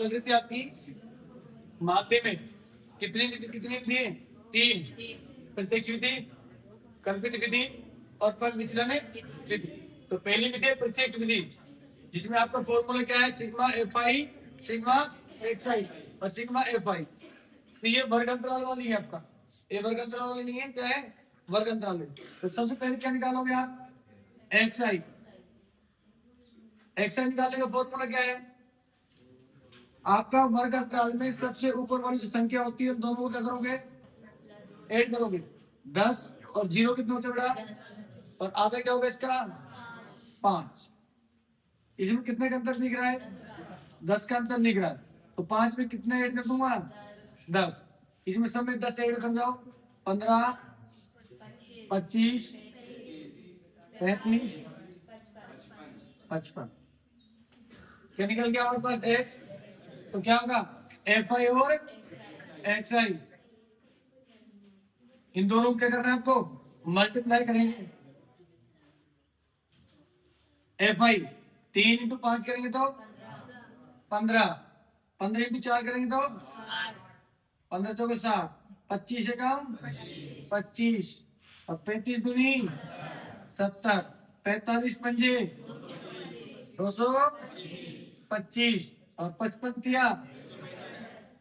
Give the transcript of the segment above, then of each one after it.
चल रही थी आपकी माध्य में कितनी कितनी थी? 3। प्रत्यक्ष विधि, कल्पित विधि और पर विचलन विधि। तो पहली विधि है प्रत्यक्ष विधि, जिसमें आपका फॉर्मूला क्या है? Sigma F I sigma X I और सिग्मा एफ आई। तो ये वर्ग अंतराल वाली है आपका, ये वर्ग अंतराल वाली नहीं है, क्या है? वर्ग अंतराल। तो सबसे पहले क्या निकालोगे आप? एक्स आई। एक्स आई निकालने का फॉर्मूला क्या है आपका? वर्ग अंतराल में सबसे ऊपर वाली जो संख्या होती है दोनों को क्या करोगे? ऐड करोगे। 10 और 0 कितने होते हैं बेटा? और आधा क्या होगा इसका? 5। इसमें कितने का अंतर दिख रहा है? 10 का अंतर दिख रहा है। तो 5 में कितने ऐड कर दूंगा? 10। इसमें सब में 10 ऐड कर जाओ। 15, 25, 35, 55। क्या निकल गया हमारे पास? एक्स। तो क्या होगा? एफ आई और एक्स आई, इन दोनों को क्या करना है आपको? मल्टीप्लाई करेंगे। एफ आई 3 इंटू 5 करेंगे तो 15, 15 इंटू 4 करेंगे तो 15 चौके 60, 25 से कम 25 और 35 दूनी 70, 45 पंजे 225 और 55 किया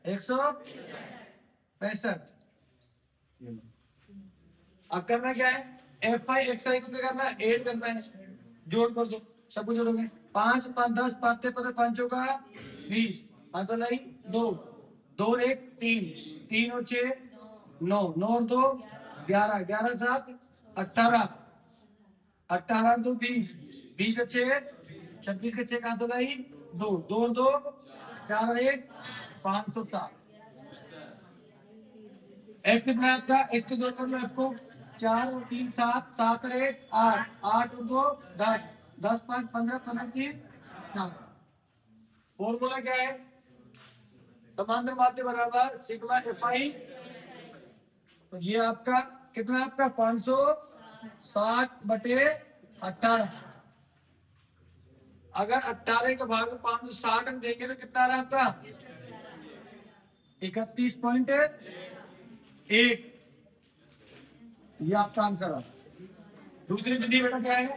165। अब करना क्या है? एफ आई एक्स आई को क्या करना है? ऐड करना है। जोड़ कर दो, सब कुछ जोड़ोगे। 5 5 10 5 15 5 का 20, असल आई 2 2 और 1 3 3 और 6 9 9 और 2 11 11 7 18 18 और 2 20 20 और 6 26 के 6 कहां से लाई? 2 2 और 2 4 और 1 507। एफ कितना है आपका? इसको जोड़ कर लो आपको। 4 और 3 7 7 और 1 8 8 और 2 10 10 5 15 15 3 4। फॉर्मूला क्या है? समांतर माध्य बराबर सिग्मा एफ आई। तो ये आपका कितना है? आपका 560/18। अगर 18 का भाग 560 हम देंगे तो कितना आ रहा है आपका? 31.1। ये आपका आंसर है। दूसरी विधि बेटा क्या है?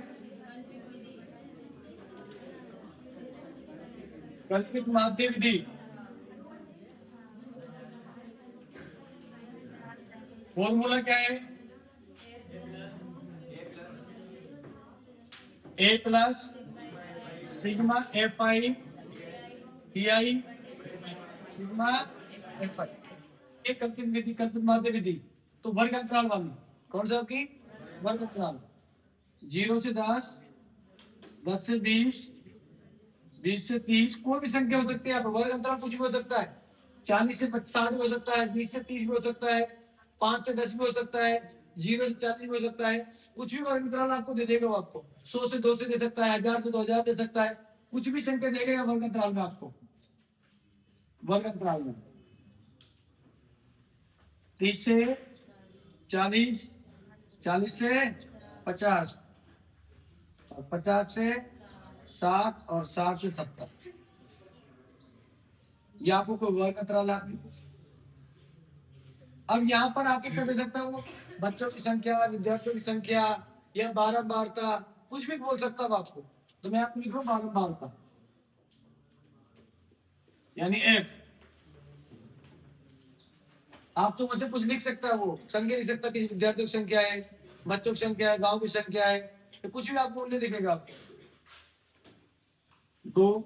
कल्पित माध्य विधि। फॉर्मूला क्या है? A plus sigma F I P I sigma F I. ये कल्पित विधि, कल्पित माध्य विधि। तो वर्ग अंतराल वाली कौन सा आपकी? वर्ग अंतराल। 0 से 10, 10 से 20, 20 से 30, कोई भी संख्या हो सकती है। आप वर्ग अंतराल कुछ भी हो सकता है। 40 से 60 भी हो सकता है, 20 से 30 भी हो सकता है, 5 से 10 भी हो सकता है, 0 से 40 भी हो सकता है। कुछ भी वर्ग अंतराल आपको दे देगा। वो आपको 100 से 200 दे सकता है, 1000 से 2000 दे सकता है। कुछ भी संख्या देगा वर्ग अंतराल में आपको। वर्ग अंतराल में 30 से 40, 40 से 50 और 50 से 60 और 60 से 70। ये आपको कोई वर्ग अंतराल है। अब यहाँ पर आपको क्या दे सकता है? वो बच्चों की संख्या, विद्यार्थियों की संख्या या बारंबारता, कुछ भी बोल सकता हूँ आपको। तो मैं आपको लिख रहा हूँ बारंबारता, यानी एफ। आप तो मुझसे कुछ लिख सकता है, वो संख्या लिख सकता है। किसी विद्यार्थियों की संख्या है, बच्चों की संख्या है, गांव की संख्या है, तो कुछ भी आपको उल्लेख लिखेगा। आपको 2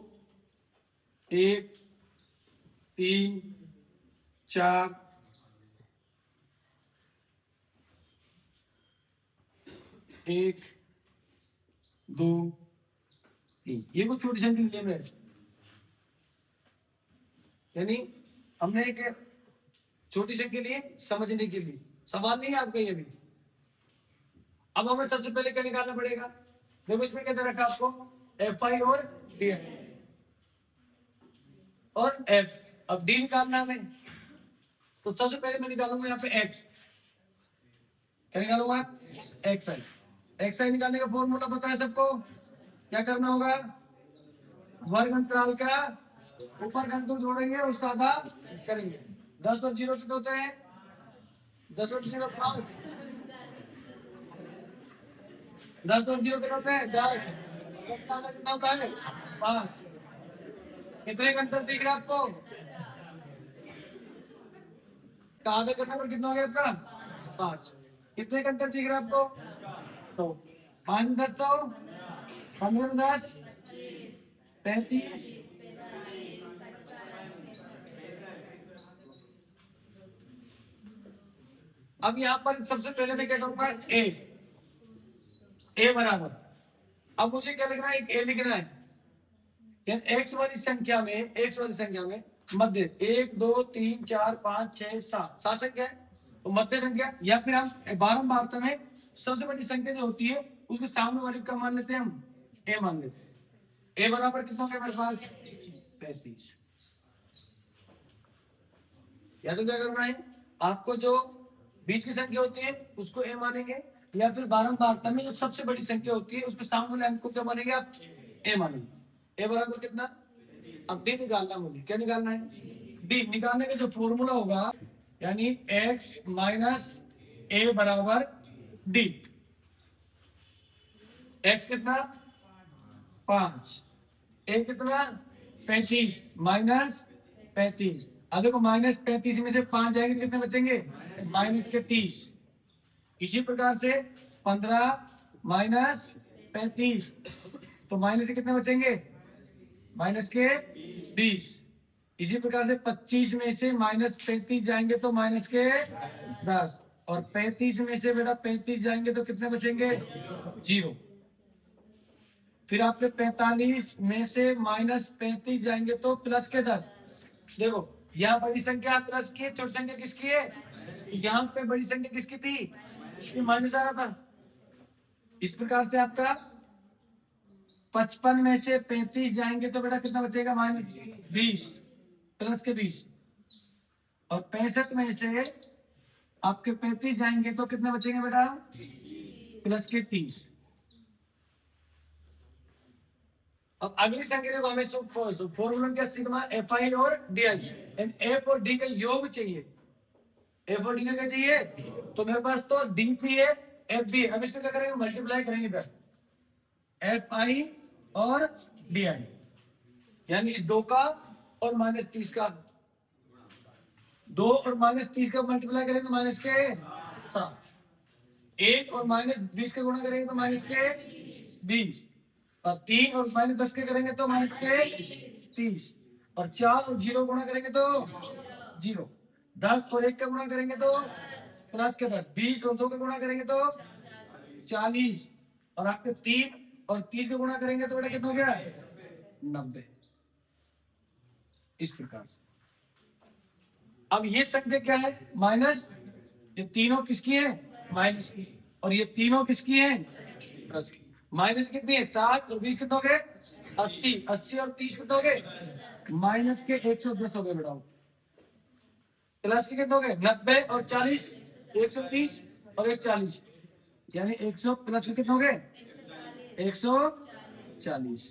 1 3 4 1 2 3, ये कुछ छोटी संख्या नियम है। यानी हमने एक छोटी संख्या लिए समझने के लिए। सवाल नहीं है आपका ये भी। अब हमें सबसे पहले क्या निकालना पड़ेगा? देखो इसमें क्या रखा आपको? एफ आई और डी और एफ। अब डी निकालना हमें, तो सबसे पहले मैं निकालूंगा यहाँ पे एक्स। क्या निकालूंगा? एक्स आई। एक्स आई निकालने का फॉर्मूला पता है सबको? क्या करना होगा? वर्ग अंतराल का ऊपर का अंक जोड़ेंगे उसका आधा करेंगे। 10 और 0 कितने होते हैं? 10 और 0 5। 10 और 0 कितने होते हैं? 10। 10 का आधा कितना होता है? 5। कितने का अंतर दिख रहा है आपको? का आधा करने पर कितना हो गया आपका? 5। कितने का अंतर दिख रहा है आपको? तो 5 में 10 तो 15 में 10 35। अब यहां पर सबसे पहले मैं क्या करूंगा? ए बराबर, अब मुझे क्या लिखना है? एक ए लिखना है। एक्स वाली संख्या में मध्य 1 2 3 4 5 6 7 7 संख्या है, तो मध्य संख्या, या फिर हम बारंबार समय सबसे बड़ी संख्या जो होती है उसके सामने वाली का मान लेते हैं हम ए मान लेते हैं। ए बराबर कितना हो गया मेरे पास? 35। या तो क्या करना है आपको? जो बीच की संख्या होती है उसको ए मानेंगे, या फिर बारंबारता में जो सबसे बड़ी संख्या होती है उसके सामने वाले अंक को क्या मानेंगे आप? ए मानेंगे। ए बराबर कितना? अब डी निकालना मुझे, क्या निकालना है? डी निकालने का जो फॉर्मूला होगा, यानी एक्स माइनस ए बराबर डी। एक्स कितना? 5। ए कितना? 35 माइनस 35। अब देखो माइनस 35 में से 5 जाएंगे कितने बचेंगे? माइनस के 30। इसी प्रकार से 15 माइनस 35, तो माइनस के कितने बचेंगे? माइनस के 20। इसी प्रकार से 25 में से माइनस 35 जाएंगे तो माइनस के 10, और 35 में से बेटा 35 जाएंगे तो कितने बचेंगे? 0। फिर आपके 45 में से माइनस 35 जाएंगे तो प्लस के 10। देखो यहाँ बड़ी संख्या प्लस की है, छोटी संख्या किसकी है? यहाँ पे बड़ी संख्या किसकी थी? इसमें माइनस आ रहा था। इस प्रकार से आपका 55 में से 35 जाएंगे तो बेटा कितना बचेगा? माइनस 20 प्लस के 20, और 65 में से आपके 35 जाएंगे तो कितने बचेंगे बेटा? प्लस के 30। अब अगली संख्या को हमें फॉर्मूला क्या? सिग्मा एफ आई और डी आई, एफ और डी का योग चाहिए। एफ और डी का क्या चाहिए? तो मेरे पास तो डी पी है, एफ बी है। अब इसको क्या करेंगे? मल्टीप्लाई करेंगे इधर, एफ आई और डी आई, यानी इस 2 का और माइनस 30 का, 2 और माइनस 30 का मल्टीप्लाई करेंगे माइनस के 7। 1 और माइनस 20 का गुणा करेंगे तो माइनस के 20, और 3 और माइनस 10 के करेंगे तो माइनस के 30, और 4 और 0 गुणा करेंगे तो 0, 10 और 1 का गुणा करेंगे तो प्लस के 10, 20 और 2 का गुणा करेंगे तो 40, और आपके 3 और 30 का गुणा करेंगे तो बेटा कितना हो गया? 90। इस प्रकार से अब ये संख्या क्या है? माइनस। ये तीनों किसकी है? माइनस की। और ये तीनों किसकी है? प्लस की। माइनस कितनी है? 7 और 20 कितने हो गए? 80। 80 और 30 कितने हो गए? माइनस के 110 हो गए बेटा। प्लस के कितने हो गए? 90 और 40, 130 और 140, यानी 100 प्लस के कितने हो गए? 140।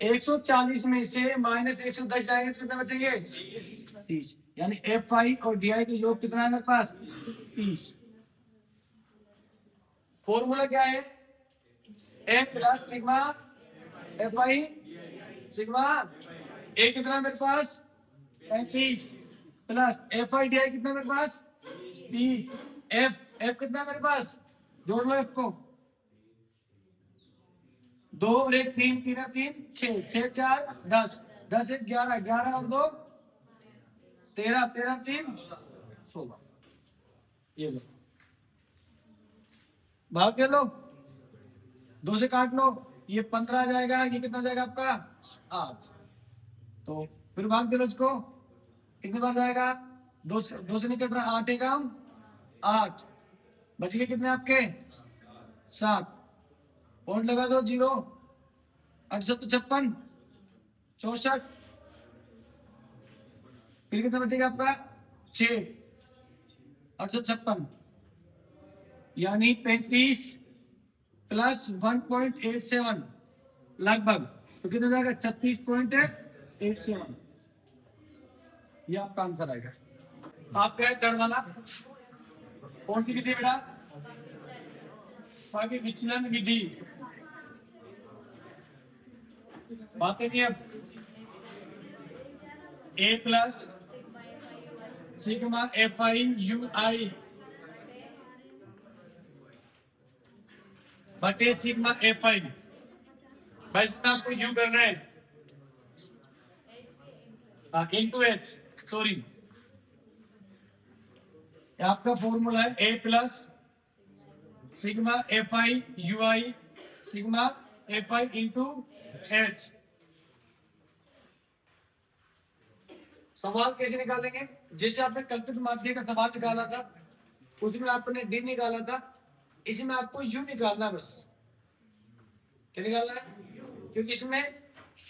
140 में से माइनस 110 जाएंगे तो कितना बचेंगे? 30, यानी एफ आई और डी आई का योग कितना है मेरे पास? 30। फॉर्मूला क्या है? A plus sigma F I sigma A कितना है मेरे पास? 35 plus F I D I कितना मेरे पास? 30। एफ कितना है मेरे पास? जोड़ लो एफ को। 2 और 1 3, 3 और 3 6, 6 4 10, 10 1 11, 11 और 2 13, 13 3 16। ये लो भाग के लो, 2 से काट लो, ये 15 आ जाएगा, ये कितना हो जाएगा आपका? 8। तो फिर भाग दे लो इसको, कितने बार जाएगा? 2 से नहीं कट रहा, 8 है 8, बच गए कितने आपके? 7। और लगा दो 0, 856 64, फिर कितना बचेगा आपका? 6, 856, यानी 35 प्लस 1.87 लगभग, तो कितना जाएगा? 36.7। 87, ये आपका आंसर आएगा। आपका है थर्ड वाला, कौन सी विधि बेटा? बाकी विचलन विधि, बातें नहीं। अब A plus sigma F I U I बटे सिग्मा एफ आई, वैसे आपको यू करना है इंटू एच, सॉरी आपका फॉर्मूला है A plus sigma F I U I sigma F I into H. सवाल कैसे निकालेंगे? जैसे आपने कल्पित माध्य का सवाल निकाला था, उसमें आपने डी निकाला था, इसमें आपको यू निकालना, बस क्या निकालना है? क्योंकि इसमें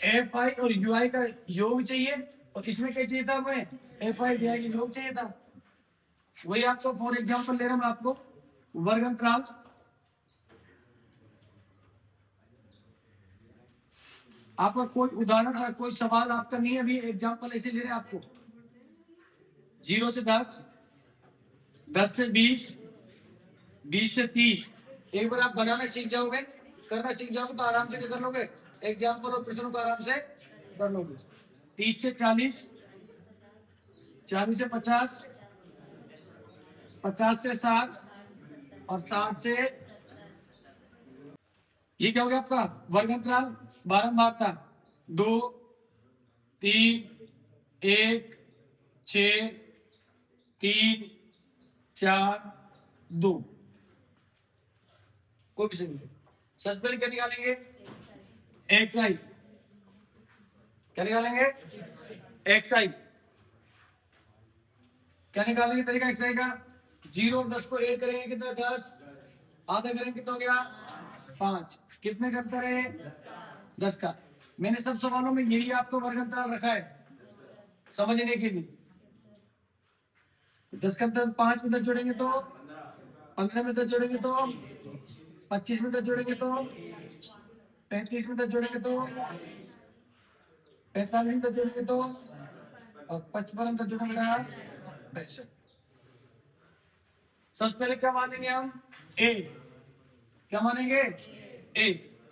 एफ आई और यू आई का योग चाहिए और इसमें क्या चाहिए था? हमें एफ आई डी आई का योग चाहिए था। वही आपको फॉर एग्जांपल ले रहा हूं मैं आपको वर्ग अंतराल, आपका कोई उदाहरण कोई सवाल आपका नहीं है, अभी एग्जांपल ऐसे ले रहे हैं आपको 0 से 10, 10 से 20, 20 से 30। एक बार आप बनाना सीख जाओगे, करना सीख जाओगे तो आराम से कर लोगे, एग्जाम्पल और प्रश्नों को आराम से कर लोगे। 30 से 40, 40 से 50, 50 से 60 और 60 से, ये क्या हो गया आपका वर्ग अंतराल बारंबारता 2, 3, 1, 6, 3, 4, 2, कोई भी नहीं। सस्पेंड क्या निकालेंगे? एक्स आई, क्या निकालेंगे? एक्स आई, क्या निकालेंगे तरीका एक्स आई का? 0 और 10 को ऐड करेंगे कितना? 10, आधा करेंगे कितना हो गया? 5। कितने का अंतर है? 10 का। मैंने सब सवालों में यही आपको वर्ग अंतराल रखा है समझने के लिए। 10 का अंतर 5 में 10 जोड़ेंगे तो 15 में 10 जोड़ेंगे तो 25 में 10 जोड़ेंगे तो 35 में 10 जोड़ेंगे तो 45 में 10 जोड़ेंगे तो और 55 में 10 जोड़ेंगे 65। सबसे पहले क्या मानेंगे हम? ए। क्या मानेंगे? ए।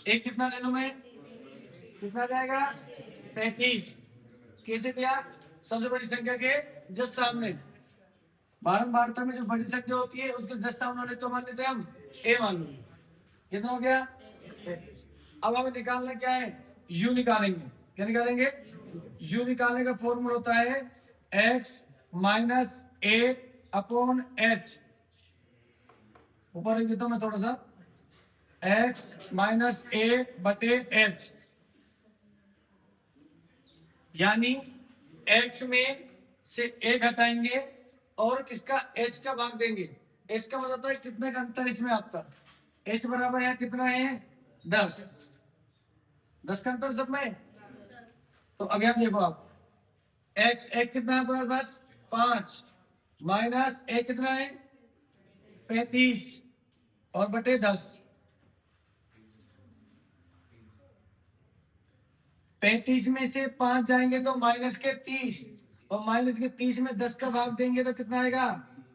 ए कितना ले लूं मैं? कितना जाएगा? 35। कैसे दिया? सबसे बड़ी संख्या के जस्ट सामने। बारंबारता में जो बड़ी संख्या होती है उसके जस्ट सामने तो मान लेते हैं हम ए मान लो। कितना हो गया? 35। अब हमें निकालना क्या है? यू निकालेंगे। क्या निकालेंगे? यू निकालने का फॉर्मूला होता है एक्स माइनस ए अपॉन एच। ऊपर लिख देता हूं मैं थोड़ा सा, एक्स माइनस ए बटे एच, यानी x में से a घटाएंगे और किसका? h का भाग देंगे। h का मतलब है कितने का अंतर इसमें आपका? h बराबर है कितना है? 10। 10 का अंतर सब में। तो अब यहाँ देखो आप, x एक कितना है? बस 5 माइनस a कितना है? 35 और बटे 10। 35 में से 5 जाएंगे तो माइनस के 30 और माइनस के 30 में 10 का भाग देंगे तो कितना आएगा?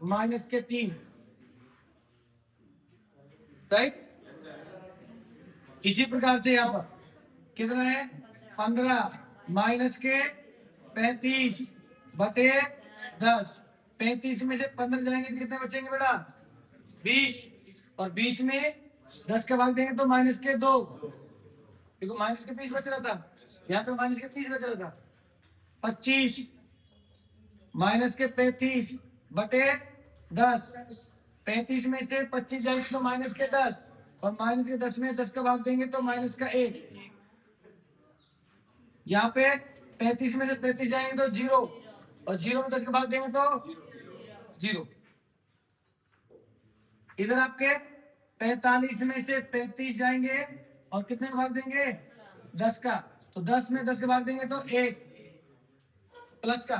माइनस के 3। राइट? इसी प्रकार से यहाँ पर कितना है? 15 माइनस के 35 बटे 10। 35 में से 15 जाएंगे तो कितने बचेंगे बेटा? 20 और 20 में 10 का भाग देंगे तो माइनस के 2। देखो माइनस के 20 बच रहा था, यहाँ पे माइनस के 30 बच रहा था। 25 माइनस के 35 बटे 10। 35 में से 25 जाएंगे तो माइनस के 10 और माइनस के 10 में 10 का भाग देंगे तो माइनस का 1। यहाँ पे 35 में से 35 जाएंगे तो 0 और 0 में 10 का भाग देंगे तो 0। इधर आपके 45 में से 35 जाएंगे और कितने का भाग देंगे? 10 का। तो 10 में 10 का भाग देंगे तो 1 प्लस का।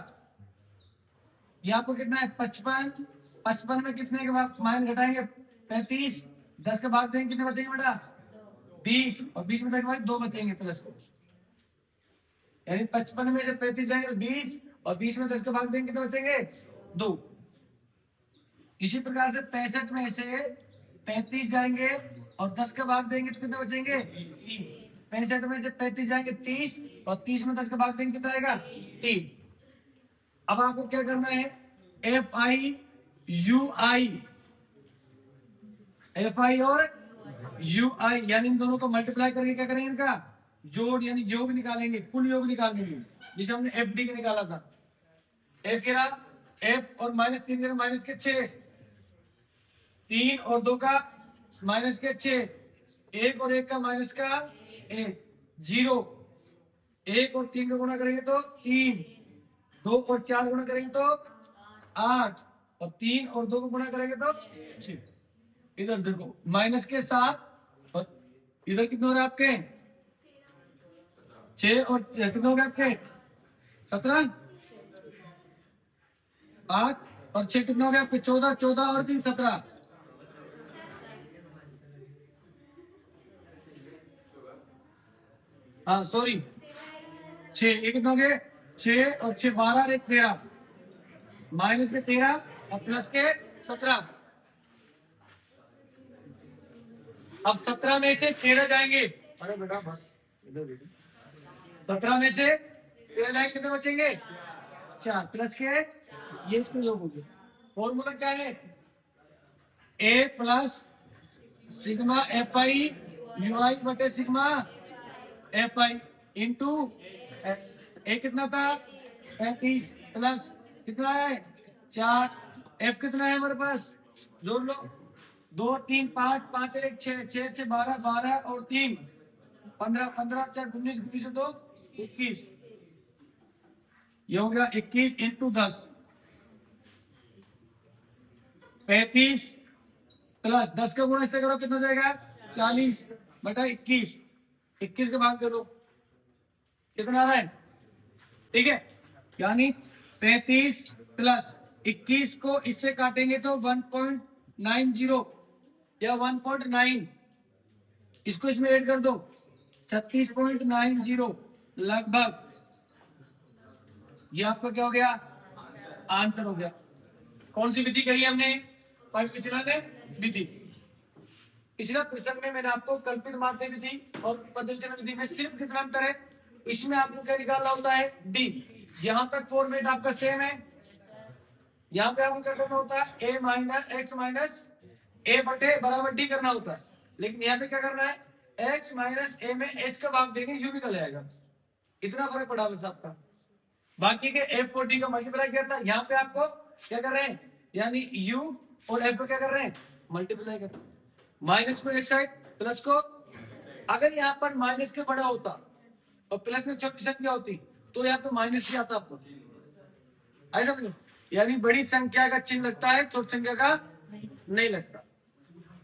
ये आपको कितना है? 55। 55 में कितने के भाग माइनस घटाएंगे? 35। 10 का भाग देंगे कितने बचेंगे बेटा? 20 और 20 में 10 के भाग 2 बचेंगे प्लस। यानी 55 में से 35 जाएंगे तो 20, और 20 में 10 का भाग देंगे तो बचेंगे 2। इसी प्रकार से 65 में से 35 जाएंगे और 10 का भाग देंगे तो कितने बचेंगे 3। 65 में से 35 जाएंगे 30, और 30 में 10 का भाग देंगे कितना आएगा 3। अब आपको क्या करना है, एफ आई और यू आई, यानी इन दोनों को मल्टीप्लाई करके क्या करेंगे, इनका जोड़ यानी योग निकालेंगे, कुल योग निकालेंगे, जिसे हमने एफ डी के निकाला था। एफ गिरा एफ और -3 गिरा -6, 3 और 2 का -6, 1 और 1 का -1, 0, 1 और 3 का गुणा करेंगे तो 3, 2 और 4 गुणा करेंगे तो 8, और 3 और 2 को गुणा करेंगे तो 6। इधर देखो -7, और इधर कितने हो रहे आपके 6, और कितने हो गए आपके 17, 8 और 6 कितने हो गए आपके 14, 14 और 3 17। हाँ सॉरी 6, ये कितने हो गए 6 और 6 12 और 1 13, माइनस के 13 और प्लस के 17। अब 17 में से 13 जाएंगे, अरे बेटा बस इधर 17 में से 13 जाएंगे कितने बचेंगे 4, प्लस के ये इसको योग हो गया। फॉर्मूला क्या है, A plus sigma F I U I बटे sigma F I into A कितना था 35 प्लस कितना है 4, एफ कितना है हमारे पास जोड़ लो 2 3 5 5 1 6 6 6 12 12 और 3 15 15 4 19 19 2 21, ये हो गया 21 इंटू 10, 35 प्लस 10 का गुणा इससे करो कितना हो जाएगा 40 बटा 21, 21 का भाग करो कितना आ रहा है, ठीक है, यानी 35 प्लस 21 को इससे काटेंगे तो 1.90 या 1.9, इसको इसमें ऐड कर दो 36.90 लगभग, ये आपका क्या हो गया आंसर हो गया। कौन सी विधि करी हमने, पिछला ने विधि। पिछला प्रश्न में मैंने आपको कल्पित माध्य विधि और पद्धति विधि में सिर्फ कितना अंतर है, इसमें आपको क्या निकालना होता है डी। यहां तक फॉर्मेट आपका सेम है, यहाँ पे आपको क्या करना होता है ए माइनस एक्स माइनस ए बटे बराबर डी करना होता है, लेकिन यहाँ पे क्या करना है एक्स माइनस ए में एच का भाग देंगे यू निकल जाएगा, इतना फर्क पड़ा बस आपका। बाकी के एफ और डी का मल्टीप्लाई किया था, यहाँ पे आपको क्या कर रहे हैं यानी u और f को क्या कर रहे हैं मल्टीप्लाई कर रहे हैं, माइनस को एक साइड प्लस को, अगर यहाँ पर माइनस के बड़ा होता और प्लस में छोटी संख्या होती तो यहाँ पे माइनस ही आता आपको, ऐसा समझो, यानी बड़ी संख्या का चिन्ह लगता है छोटी संख्या का नहीं लगता,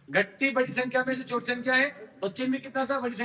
घटती बड़ी संख्या में से छोटी संख्या है और चिन्ह में कितना था बड़ी संख्या